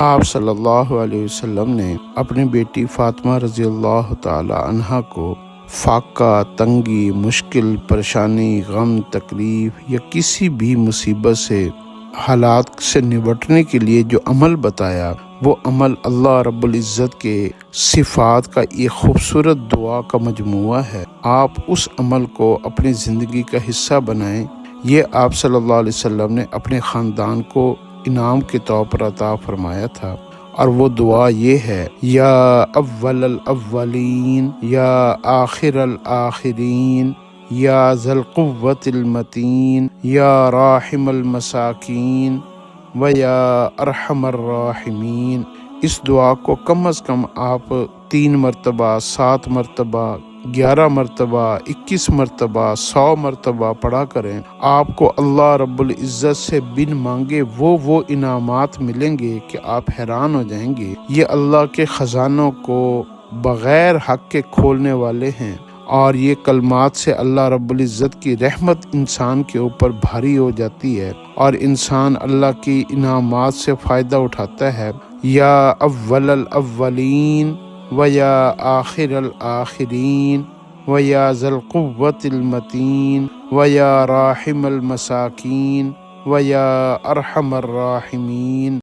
آپ صلی اللہ علیہ وسلم نے اپنی بیٹی فاطمہ رضی اللہ تعالی عنہا کو فاقہ، تنگی، مشکل، پریشانی، غم، تکلیف یا کسی بھی مصیبت سے حالات سے نمٹنے کے لیے جو عمل بتایا، وہ عمل اللہ رب العزت کے صفات کا ایک خوبصورت دعا کا مجموعہ ہے۔ آپ اس عمل کو اپنی زندگی کا حصہ بنائیں۔ یہ آپ صلی اللہ علیہ وسلم نے اپنے خاندان کو انعام کے طور پر عطا فرمایا تھا، اور وہ دعا یہ ہے: یا اول الاولین، یا آخر الآخرین، یا ذا القوة المتین، یا راحم المساکین و یا ارحم الراحمین۔ اس دعا کو کم از کم آپ 3 مرتبہ، 7 مرتبہ، 11 مرتبہ، 21 مرتبہ، 100 مرتبہ پڑھا کریں۔ آپ کو اللہ رب العزت سے بن مانگے وہ انعامات ملیں گے کہ آپ حیران ہو جائیں گے۔ یہ اللہ کے خزانوں کو بغیر حق کے کھولنے والے ہیں، اور یہ کلمات سے اللہ رب العزت کی رحمت انسان کے اوپر بھاری ہو جاتی ہے، اور انسان اللہ کی انعامات سے فائدہ اٹھاتا ہے۔ یا اول الاولین و یا آخر الآخرین و یا ذا القوة المتین و یا راحم المساکین و یا ارحم الراحمین۔